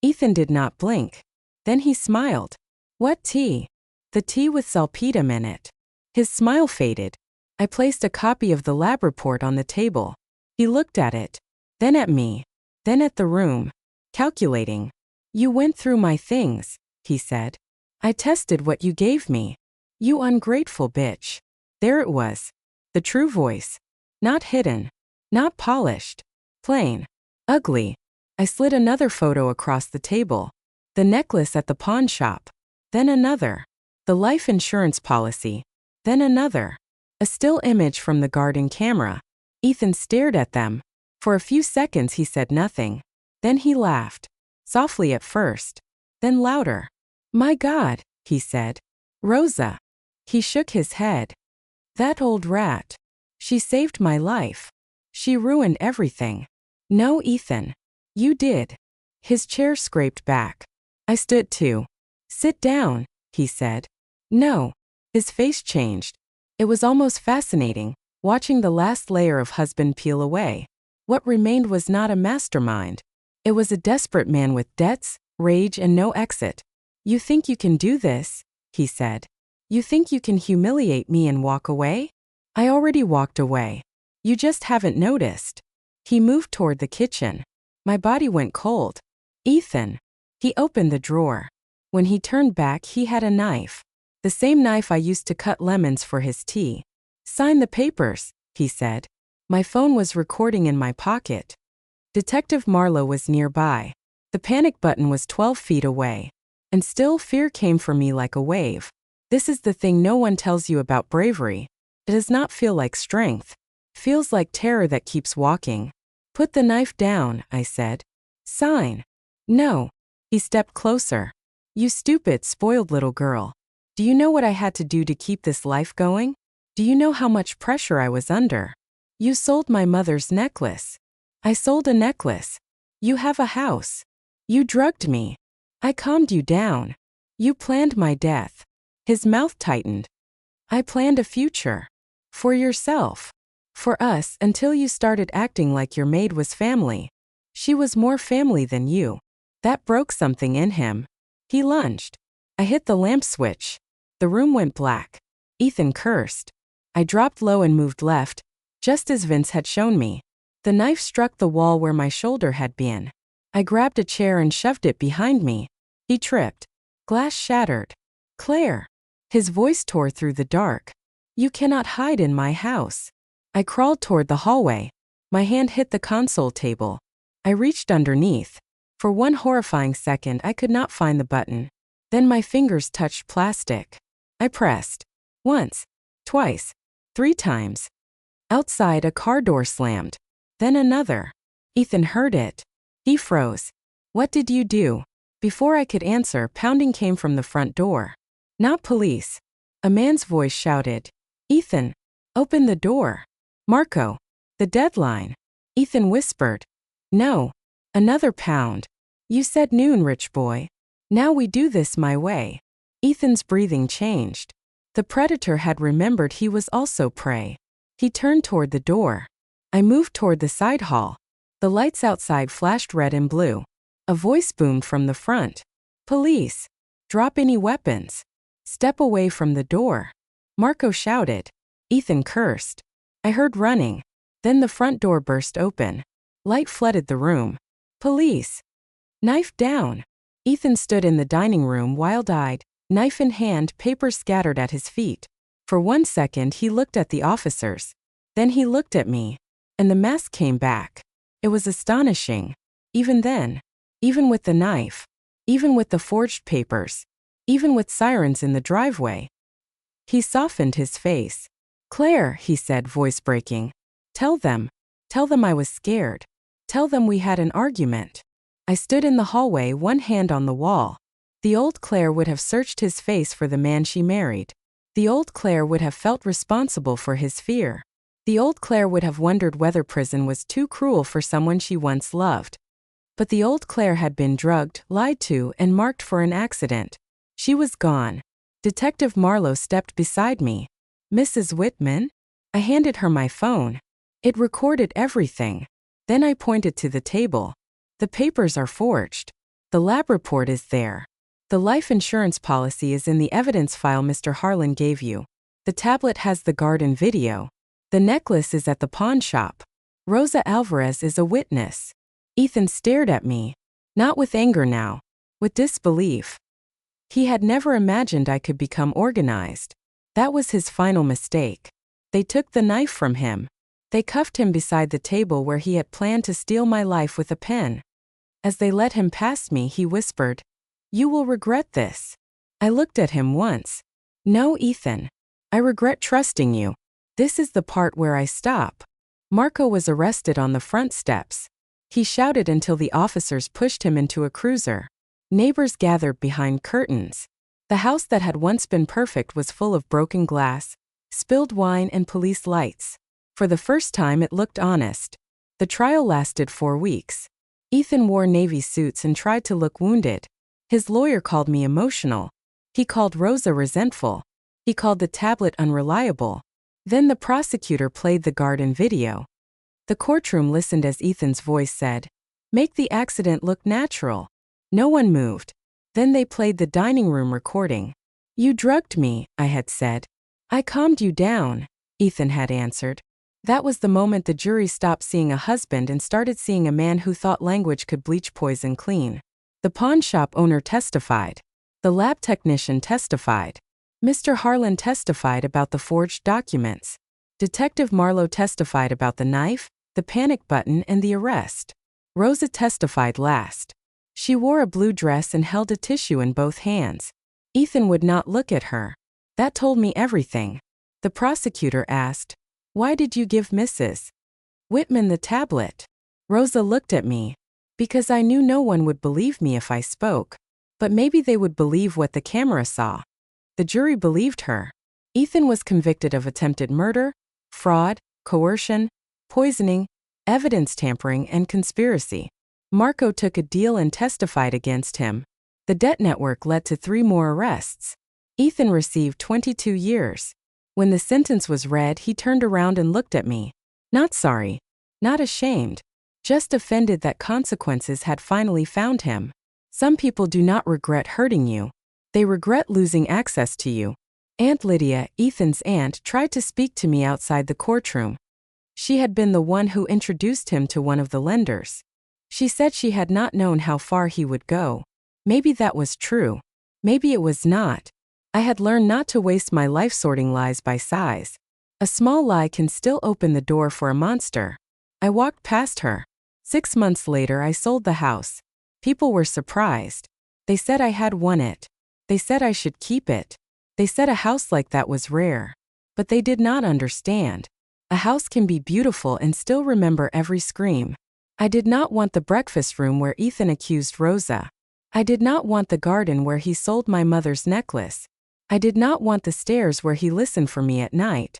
Ethan did not blink. Then he smiled. "What tea?" "The tea with salpetum in it." His smile faded. I placed a copy of the lab report on the table. He looked at it. Then at me. Then at the room. Calculating. "You went through my things," he said. "I tested what you gave me." "You ungrateful bitch." There it was. The true voice. Not hidden. Not polished. Plain. Ugly. I slid another photo across the table. The necklace at the pawn shop. Then another. The life insurance policy. Then another. A still image from the garden camera. Ethan stared at them. For a few seconds he said nothing. Then he laughed. Softly at first. Then louder. "My God," he said. "Rosa." He shook his head. "That old rat. She saved my life. She ruined everything." "No, Ethan. You did." His chair scraped back. I stood too. "Sit down," he said. "No." His face changed. It was almost fascinating, watching the last layer of husband peel away. What remained was not a mastermind. It was a desperate man with debts, rage and no exit. "You think you can do this?" he said. "You think you can humiliate me and walk away?" I already walked away. You just haven't noticed. He moved toward the kitchen. My body went cold. "Ethan." He opened the drawer. When he turned back, he had a knife. The same knife I used to cut lemons for his tea. "Sign the papers," he said. My phone was recording in my pocket. Detective Marlowe was nearby. The panic button was 12 feet away. And still fear came for me like a wave. This is the thing no one tells you about bravery. It does not feel like strength. Feels like terror that keeps walking. "Put the knife down," I said. "Sign." "No." He stepped closer. "You stupid, spoiled little girl. Do you know what I had to do to keep this life going? Do you know how much pressure I was under? You sold my mother's necklace. I sold a necklace. You have a house. You drugged me. I calmed you down. You planned my death." His mouth tightened. "I planned a future. For yourself. For us, until you started acting like your maid was family. She was more family than you." That broke something in him. He lunged. I hit the lamp switch. The room went black. Ethan cursed. I dropped low and moved left, just as Vince had shown me. The knife struck the wall where my shoulder had been. I grabbed a chair and shoved it behind me. He tripped. Glass shattered. "Claire." His voice tore through the dark. "You cannot hide in my house." I crawled toward the hallway. My hand hit the console table. I reached underneath. For one horrifying second, I could not find the button. Then my fingers touched plastic. I pressed. Once. Twice. 3 times. Outside, a car door slammed. Then another. Ethan heard it. He froze. "What did you do?" Before I could answer, pounding came from the front door. "Not police." A man's voice shouted. "Ethan, open the door." "Marco, the deadline." Ethan whispered. "No." Another pound. "You said noon, rich boy. Now we do this my way." Ethan's breathing changed. The predator had remembered he was also prey. He turned toward the door. I moved toward the side hall. The lights outside flashed red and blue. A voice boomed from the front. "Police. Drop any weapons. Step away from the door." Marco shouted. Ethan cursed. I heard running. Then the front door burst open. Light flooded the room. "Police. Knife down." Ethan stood in the dining room, wild-eyed, knife in hand, papers scattered at his feet. For 1 second he looked at the officers. Then he looked at me. And the mask came back. It was astonishing. Even then. Even with the knife. Even with the forged papers. Even with sirens in the driveway. He softened his face. "Claire," he said, voice breaking. Tell them I was scared. Tell them we had an argument." I stood in the hallway, one hand on the wall. The old Claire would have searched his face for the man she married. The old Claire would have felt responsible for his fear. The old Claire would have wondered whether prison was too cruel for someone she once loved. But the old Claire had been drugged, lied to, and marked for an accident. She was gone. Detective Marlowe stepped beside me. "Mrs. Whitman?" I handed her my phone. It recorded everything. Then I pointed to the table. "The papers are forged. The lab report is there. The life insurance policy is in the evidence file Mr. Harlan gave you. The tablet has the garden video. The necklace is at the pawn shop. Rosa Alvarez is a witness." Ethan stared at me. Not with anger now. With disbelief. He had never imagined I could become organized. That was his final mistake. They took the knife from him. They cuffed him beside the table where he had planned to steal my life with a pen. As they let him past me, he whispered, "You will regret this." I looked at him once. "No, Ethan. I regret trusting you. This is the part where I stop." Marco was arrested on the front steps. He shouted until the officers pushed him into a cruiser. Neighbors gathered behind curtains. The house that had once been perfect was full of broken glass, spilled wine, and police lights. For the first time, it looked honest. The trial lasted 4 weeks. Ethan wore Navy suits and tried to look wounded. His lawyer called me emotional. He called Rosa resentful. He called the tablet unreliable. Then the prosecutor played the garden video. The courtroom listened as Ethan's voice said, "Make the accident look natural. No one moved. Then they played the dining room recording. You drugged me, I had said. I calmed you down, Ethan had answered. That was the moment the jury stopped seeing a husband and started seeing a man who thought language could bleach poison clean. The pawn shop owner testified. The lab technician testified. Mr. Harlan testified about the forged documents. Detective Marlowe testified about the knife, the panic button, and the arrest. Rosa testified last. She wore a blue dress and held a tissue in both hands. Ethan would not look at her. That told me everything. The prosecutor asked, "Why did you give Mrs. Whitman the tablet?" Rosa looked at me. Because I knew no one would believe me if I spoke. But maybe they would believe what the camera saw. The jury believed her. Ethan was convicted of attempted murder, fraud, coercion, poisoning, evidence tampering, and conspiracy. Marco took a deal and testified against him. The debt network led to 3 more arrests. Ethan received 22 years. When the sentence was read, he turned around and looked at me. Not sorry. Not ashamed. Just offended that consequences had finally found him. Some people do not regret hurting you. They regret losing access to you. Aunt Lydia, Ethan's aunt, tried to speak to me outside the courtroom. She had been the one who introduced him to one of the lenders. She said she had not known how far he would go. Maybe that was true. Maybe it was not. I had learned not to waste my life sorting lies by size. A small lie can still open the door for a monster. I walked past her. 6 months later, I sold the house. People were surprised. They said I had won it. They said I should keep it. They said a house like that was rare. But they did not understand. A house can be beautiful and still remember every scream. I did not want the breakfast room where Ethan accused Rosa. I did not want the garden where he sold my mother's necklace. I did not want the stairs where he listened for me at night.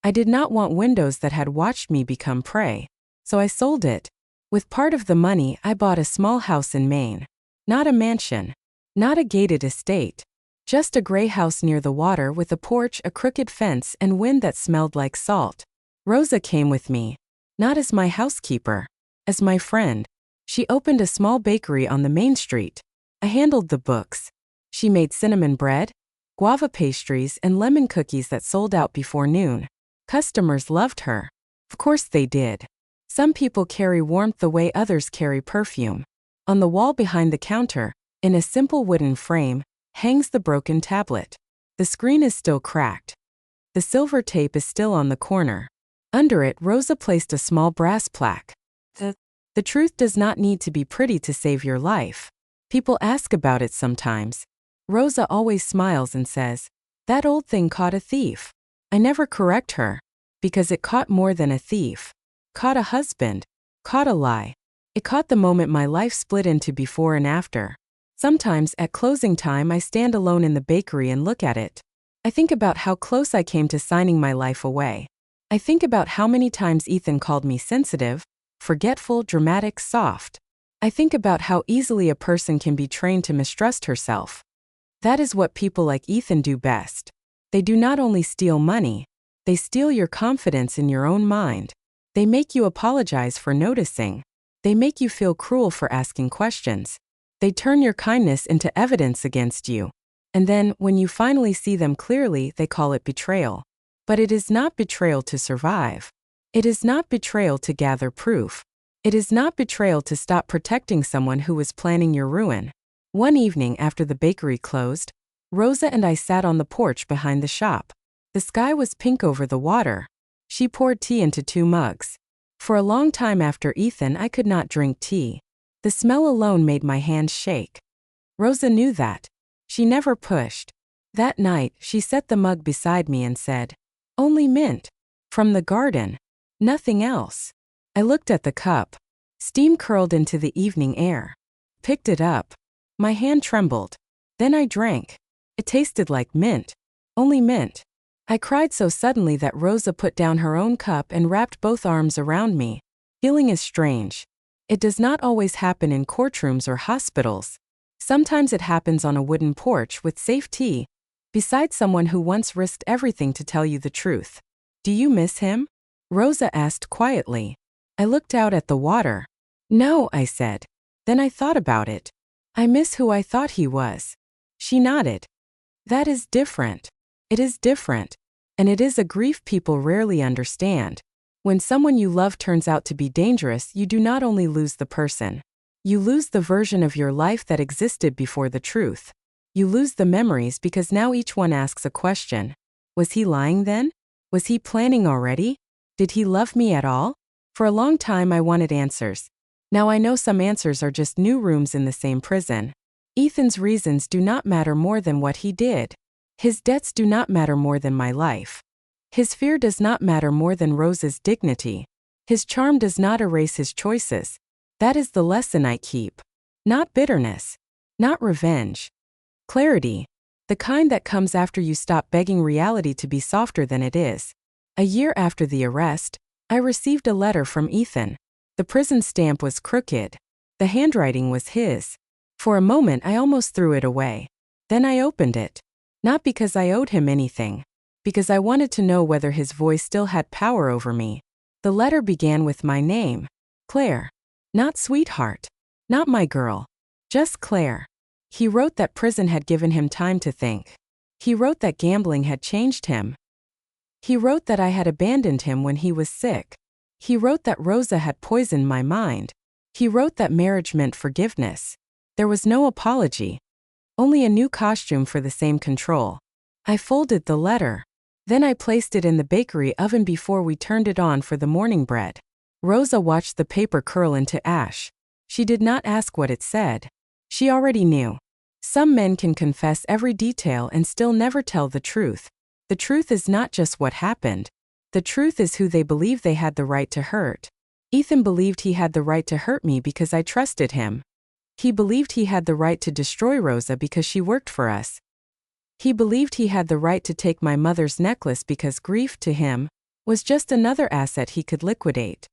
I did not want windows that had watched me become prey. So I sold it. With part of the money, I bought a small house in Maine. Not a mansion. Not a gated estate. Just a gray house near the water with a porch, a crooked fence, and wind that smelled like salt. Rosa came with me. Not as my housekeeper. As my friend. She opened a small bakery on the main street. I handled the books. She made cinnamon bread, guava pastries, and lemon cookies that sold out before noon. Customers loved her. Of course they did. Some people carry warmth the way others carry perfume. On the wall behind the counter, in a simple wooden frame, hangs the broken tablet. The screen is still cracked. The silver tape is still on the corner. Under it, Rosa placed a small brass plaque. The truth does not need to be pretty to save your life. People ask about it sometimes. Rosa always smiles and says, "That old thing caught a thief." I never correct her. Because it caught more than a thief. Caught a husband. Caught a lie. It caught the moment my life split into before and after. Sometimes at closing time I stand alone in the bakery and look at it. I think about how close I came to signing my life away. I think about how many times Ethan called me sensitive, forgetful, dramatic, soft. I think about how easily a person can be trained to mistrust herself. That is what people like Ethan do best. They do not only steal money, they steal your confidence in your own mind. They make you apologize for noticing. They make you feel cruel for asking questions. They turn your kindness into evidence against you. And then, when you finally see them clearly, they call it betrayal. But it is not betrayal to survive. It is not betrayal to gather proof. It is not betrayal to stop protecting someone who was planning your ruin. One evening after the bakery closed, Rosa and I sat on the porch behind the shop. The sky was pink over the water. She poured tea into 2 mugs. For a long time after Ethan, I could not drink tea. The smell alone made my hands shake. Rosa knew that. She never pushed. That night, she set the mug beside me and said, "Only mint. From the garden. Nothing else." I looked at the cup. Steam curled into the evening air. Picked it up. My hand trembled. Then I drank. It tasted like mint. Only mint. I cried so suddenly that Rosa put down her own cup and wrapped both arms around me. Healing is strange. It does not always happen in courtrooms or hospitals. Sometimes it happens on a wooden porch with safe tea, beside someone who once risked everything to tell you the truth. "Do you miss him?" Rosa asked quietly. I looked out at the water. "No," I said. Then I thought about it. I miss who I thought he was. She nodded. That is different. It is different. And it is a grief people rarely understand. When someone you love turns out to be dangerous, you do not only lose the person. You lose the version of your life that existed before the truth. You lose the memories because now each one asks a question. Was he lying then? Was he planning already? Did he love me at all? For a long time I wanted answers. Now I know some answers are just new rooms in the same prison. Ethan's reasons do not matter more than what he did. His debts do not matter more than my life. His fear does not matter more than Rosa's dignity. His charm does not erase his choices. That is the lesson I keep. Not bitterness. Not revenge. Clarity. The kind that comes after you stop begging reality to be softer than it is. A year after the arrest, I received a letter from Ethan. The prison stamp was crooked. The handwriting was his. For a moment I almost threw it away. Then I opened it. Not because I owed him anything. Because I wanted to know whether his voice still had power over me. The letter began with my name. Claire. Not sweetheart. Not my girl. Just Claire. He wrote that prison had given him time to think. He wrote that gambling had changed him. He wrote that I had abandoned him when he was sick. He wrote that Rosa had poisoned my mind. He wrote that marriage meant forgiveness. There was no apology. Only a new costume for the same control. I folded the letter. Then I placed it in the bakery oven before we turned it on for the morning bread. Rosa watched the paper curl into ash. She did not ask what it said. She already knew. Some men can confess every detail and still never tell the truth. The truth is not just what happened. The truth is who they believe they had the right to hurt. Ethan believed he had the right to hurt me because I trusted him. He believed he had the right to destroy Rosa because she worked for us. He believed he had the right to take my mother's necklace because grief, to him, was just another asset he could liquidate.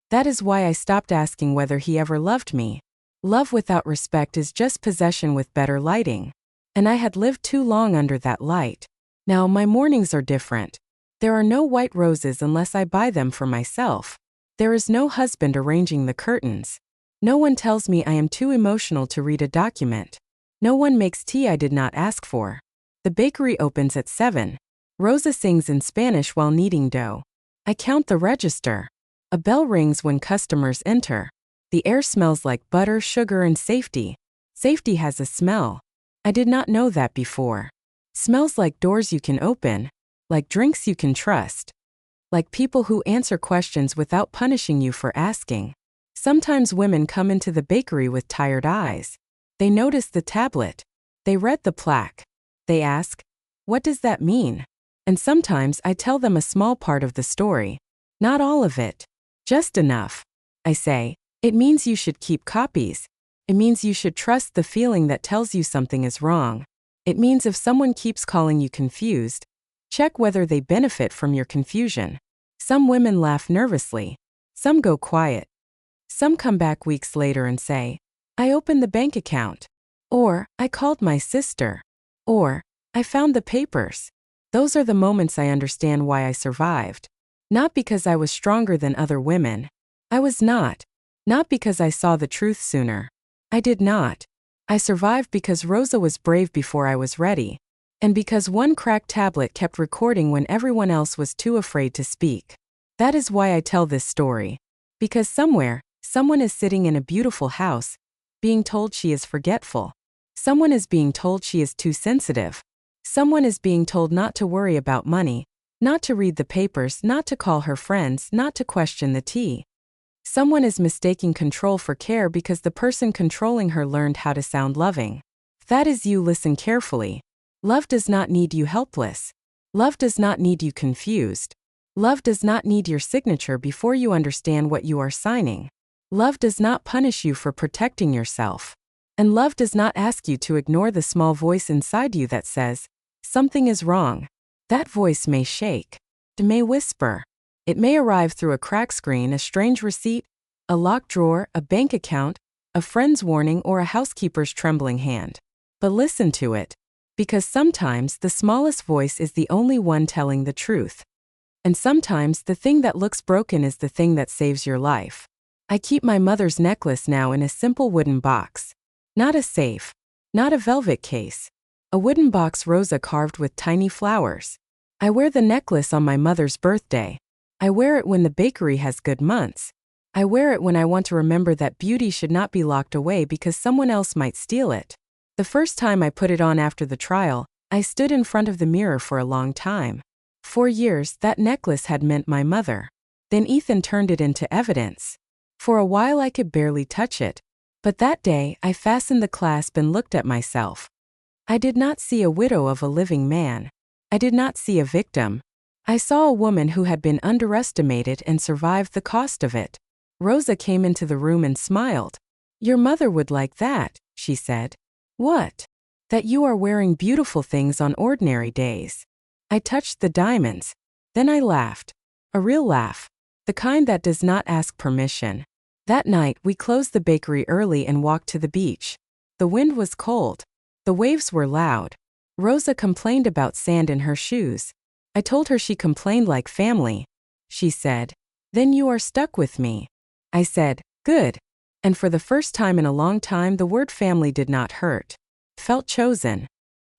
That is why I stopped asking whether he ever loved me. Love without respect is just possession with better lighting. And I had lived too long under that light. Now my mornings are different. There are no white roses unless I buy them for myself. There is no husband arranging the curtains. No one tells me I am too emotional to read a document. No one makes tea I did not ask for. The bakery opens at 7. Rosa sings in Spanish while kneading dough. I count the register. A bell rings when customers enter. The air smells like butter, sugar, and safety. Safety has a smell. I did not know that before. Smells like doors you can open. Like drinks you can trust. Like people who answer questions without punishing you for asking. Sometimes women come into the bakery with tired eyes. They notice the tablet. They read the plaque. They ask, what does that mean? And sometimes I tell them a small part of the story. Not all of it. Just enough. I say, it means you should keep copies. It means you should trust the feeling that tells you something is wrong. It means if someone keeps calling you confused, check whether they benefit from your confusion. Some women laugh nervously. Some go quiet. Some come back weeks later and say, I opened the bank account. Or, I called my sister. Or, I found the papers. Those are the moments I understand why I survived. Not because I was stronger than other women. I was not. Not because I saw the truth sooner. I did not. I survived because Rosa was brave before I was ready. And because one cracked tablet kept recording when everyone else was too afraid to speak. That is why I tell this story. Because somewhere, someone is sitting in a beautiful house, being told she is forgetful. Someone is being told she is too sensitive. Someone is being told not to worry about money, not to read the papers, not to call her friends, not to question the tea. Someone is mistaking control for care because the person controlling her learned how to sound loving. If that is you, listen carefully. Love does not need you helpless. Love does not need you confused. Love does not need your signature before you understand what you are signing. Love does not punish you for protecting yourself. And love does not ask you to ignore the small voice inside you that says, something is wrong. That voice may shake. It may whisper. It may arrive through a crack screen, a strange receipt, a locked drawer, a bank account, a friend's warning, or a housekeeper's trembling hand. But listen to it. Because sometimes the smallest voice is the only one telling the truth. And sometimes the thing that looks broken is the thing that saves your life. I keep my mother's necklace now in a simple wooden box. Not a safe. Not a velvet case. A wooden box Rosa carved with tiny flowers. I wear the necklace on my mother's birthday. I wear it when the bakery has good months. I wear it when I want to remember that beauty should not be locked away because someone else might steal it. The first time I put it on after the trial, I stood in front of the mirror for a long time. 4 years, that necklace had meant my mother. Then Ethan turned it into evidence. For a while I could barely touch it. But that day, I fastened the clasp and looked at myself. I did not see a widow of a living man. I did not see a victim. I saw a woman who had been underestimated and survived the cost of it. Rosa came into the room and smiled. "Your mother would like that," she said. "What?" "That you are wearing beautiful things on ordinary days." I touched the diamonds. Then I laughed. A real laugh. The kind that does not ask permission. That night, we closed the bakery early and walked to the beach. The wind was cold. The waves were loud. Rosa complained about sand in her shoes. I told her she complained like family. She said, "Then you are stuck with me." I said, "Good." And for the first time in a long time, the word family did not hurt. Felt chosen.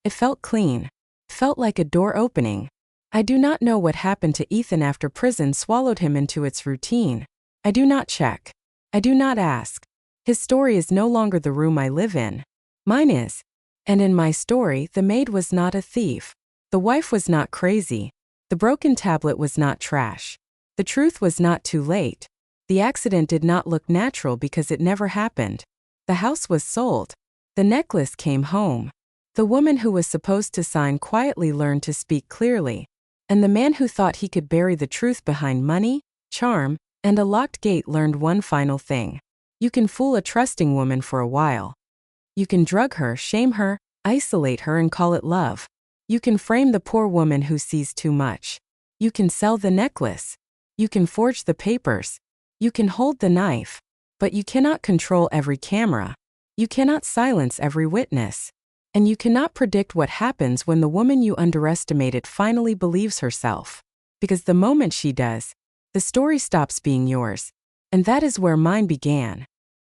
It felt clean. Felt like a door opening. I do not know what happened to Ethan after prison swallowed him into its routine. I do not check. I do not ask. His story is no longer the room I live in. Mine is. And in my story, the maid was not a thief. The wife was not crazy. The broken tablet was not trash. The truth was not too late. The accident did not look natural because it never happened. The house was sold. The necklace came home. The woman who was supposed to sign quietly learned to speak clearly. And the man who thought he could bury the truth behind money, charm, and a locked gate learned one final thing. You can fool a trusting woman for a while. You can drug her, shame her, isolate her and call it love. You can frame the poor woman who sees too much. You can sell the necklace. You can forge the papers. You can hold the knife. But you cannot control every camera. You cannot silence every witness. And you cannot predict what happens when the woman you underestimated finally believes herself. Because the moment she does, the story stops being yours. And that is where mine began.